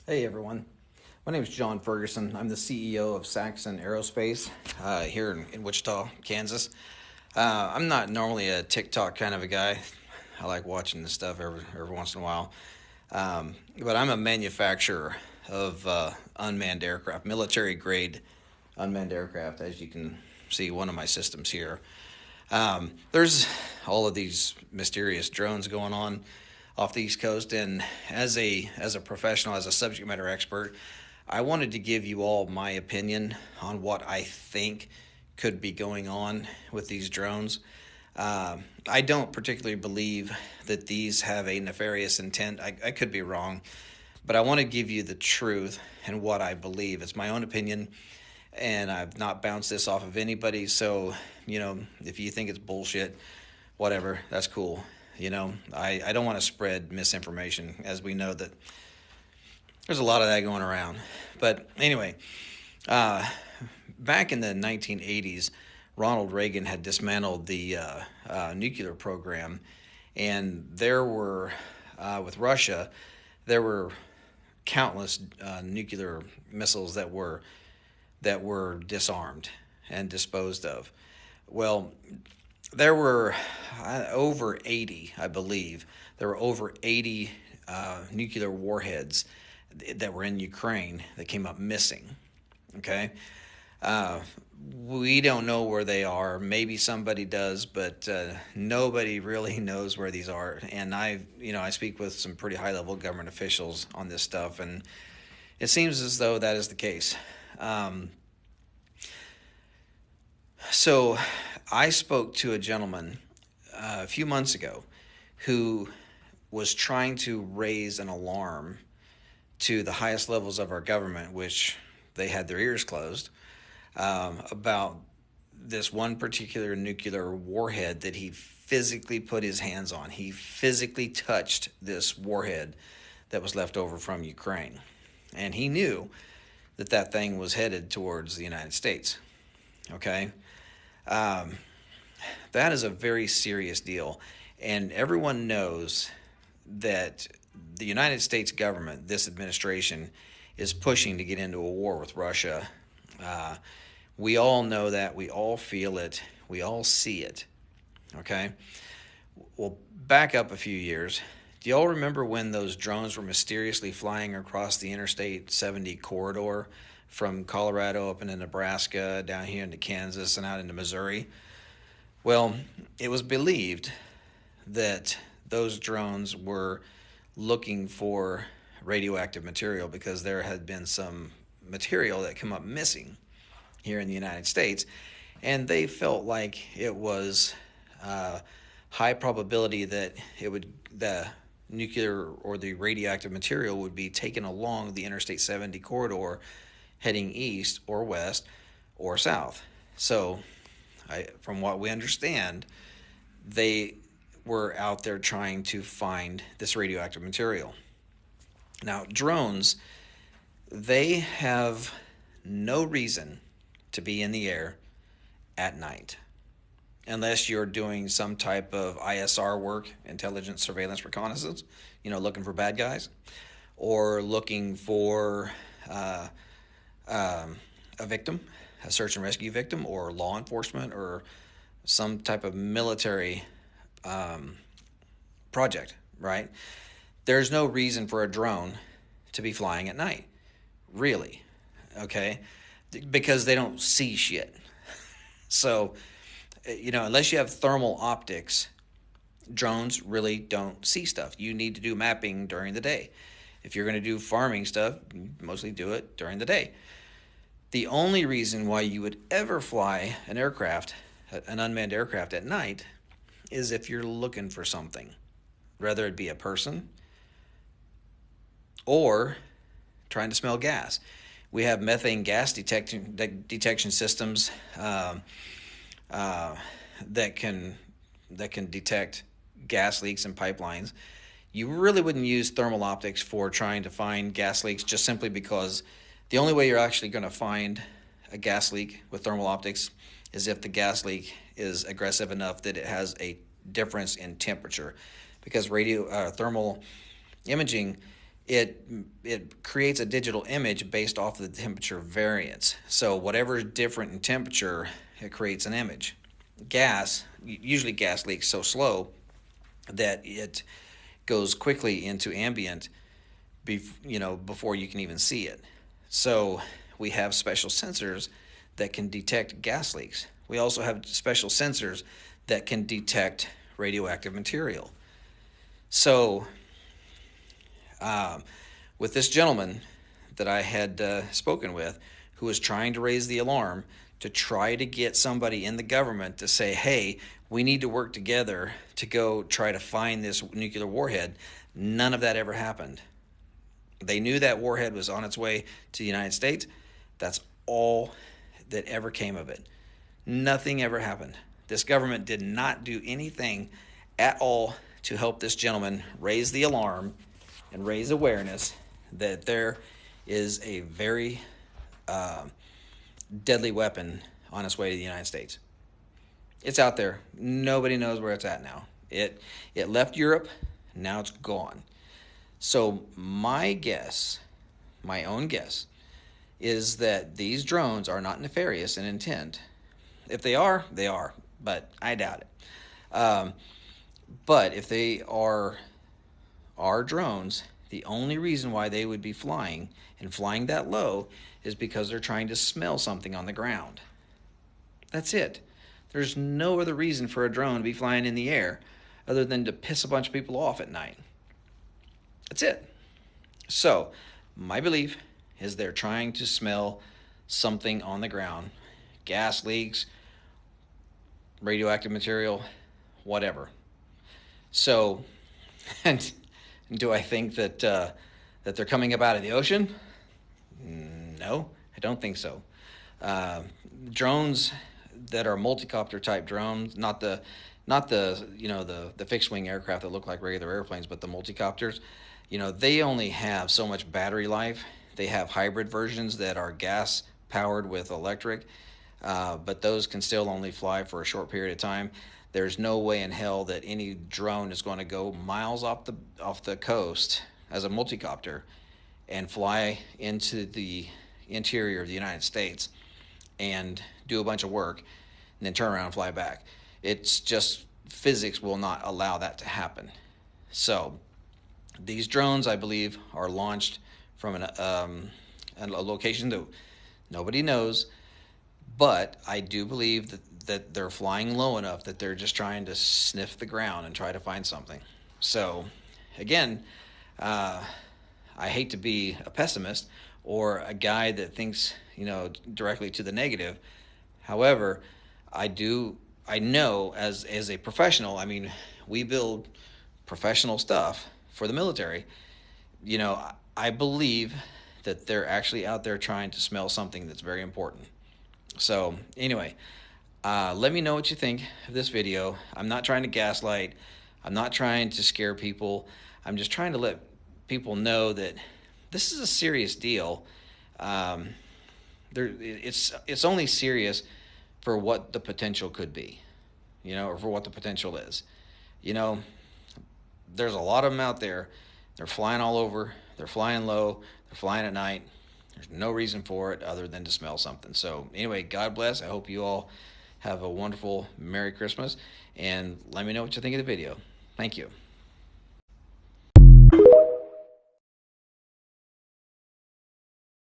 Hey everyone, my name is John Ferguson. I'm the CEO of Saxon Aerospace here in Wichita, Kansas. I'm not normally a TikTok kind of a guy. I like watching this stuff every once in a while. But I'm a manufacturer of unmanned aircraft, military grade unmanned aircraft, as you can see one of my systems here. There's all of these mysterious drones going on off the East Coast, and as a professional, as a subject matter expert, I wanted to give you all my opinion on what I think could be going on with these drones. I don't particularly believe that these have a nefarious intent. I could be wrong, but I want to give you the truth and what I believe. It's my own opinion, and I've not bounced this off of anybody. So, if you think it's bullshit, whatever, that's cool. I don't want to spread misinformation, as we know that there's a lot of that going around. But anyway, back in the 1980s, Ronald Reagan had dismantled the nuclear program, and there were, with Russia, there were countless nuclear missiles that were disarmed and disposed of. Well, there were over 80, I believe. There were over 80 nuclear warheads that were in Ukraine that came up missing. Okay? Uh, we don't know where they are. Maybe somebody does, but nobody really knows where these are. And I speak with some pretty high-level government officials on this stuff, and it seems as though that is the case. Um, so I spoke to a gentleman a few months ago who was trying to raise an alarm to the highest levels of our government, which they had their ears closed, about this one particular nuclear warhead that he physically put his hands on. He physically touched this warhead that was left over from Ukraine. And he knew that that thing was headed towards the United States. Okay? Um, that is a very serious deal. And everyone knows that the United States government, this administration, is pushing to get into a war with Russia. Uh, we all know that. We all feel it. We all see it. Okay? Well, back up a few years. Do y'all remember when those drones were mysteriously flying across the Interstate 70 corridor from Colorado up into Nebraska, down here into Kansas, and out into Missouri? Well, it was believed that those drones were looking for radioactive material because there had been some material that come up missing here in the United States, and they felt like it was high probability that the nuclear or the radioactive material would be taken along the Interstate 70 corridor heading east or west or south. So, from what we understand, they were out there trying to find this radioactive material. Now, drones, they have no reason to be in the air at night unless you're doing some type of ISR work, intelligence, surveillance, reconnaissance, looking for bad guys, or looking for a victim, a search and rescue victim, or law enforcement, or some type of military project, right? There's no reason for a drone to be flying at night, really, okay? Because they don't see shit. So, unless you have thermal optics, drones really don't see stuff. You need to do mapping during the day. If you're going to do farming stuff, you mostly do it during the day. The only reason why you would ever fly an unmanned aircraft at night, is if you're looking for something, whether it be a person or trying to smell gas. We have methane gas detection systems that can detect gas leaks in pipelines. You really wouldn't use thermal optics for trying to find gas leaks, just simply because the only way you're actually going to find a gas leak with thermal optics is if the gas leak is aggressive enough that it has a difference in temperature, because thermal imaging it it creates a digital image based off of the temperature variance. So whatever is different in temperature, it creates an image. Usually gas leaks so slow that it goes quickly into ambient, before you can even see it. So we have special sensors that can detect gas leaks. We also have special sensors that can detect radioactive material. So, um, with this gentleman that I had spoken with, who was trying to raise the alarm to try to get somebody in the government to say, hey, we need to work together to go try to find this nuclear warhead, none of that ever happened. They knew that warhead was on its way to the United States. That's all that ever came of it. Nothing ever happened. This government did not do anything at all to help this gentleman raise the alarm and raise awareness that there is a very deadly weapon on its way to the United States. It's out there. Nobody knows where it's at now. It left Europe. Now it's gone. So my own guess, is that these drones are not nefarious in intent. If they are, they are, but I doubt it. But if they are drones, the only reason why they would be flying and flying that low is because they're trying to smell something on the ground. That's it. There's no other reason for a drone to be flying in the air other than to piss a bunch of people off at night. That's it. So, my belief is they're trying to smell something on the ground. Gas leaks, radioactive material, whatever. So, and do I think that that they're coming up out of the ocean? No, I don't think so. Drones that are multicopter type drones, not the fixed wing aircraft that look like regular airplanes, but the multicopters, they only have so much battery life. They have hybrid versions that are gas powered with electric, but those can still only fly for a short period of time. There's no way in hell that any drone is going to go miles off the coast as a multicopter and fly into the interior of the United States and do a bunch of work and then turn around and fly back. It's just physics will not allow that to happen. So these drones, I believe, are launched from a location that nobody knows, but I do believe that they're flying low enough that they're just trying to sniff the ground and try to find something. So, again, I hate to be a pessimist or a guy that thinks, directly to the negative. However, I know as a professional, we build professional stuff for the military. I believe that they're actually out there trying to smell something that's very important. So anyway, let me know what you think of this video. I'm not trying to gaslight. I'm not trying to scare people. I'm just trying to let people know that this is a serious deal. It's only serious for what the potential could be, or for what the potential is. There's a lot of them out there. They're flying all over. They're flying low. They're flying at night. There's no reason for it other than to smell something. So anyway, God bless. I hope you all have a wonderful Merry Christmas. And let me know what you think of the video. Thank you.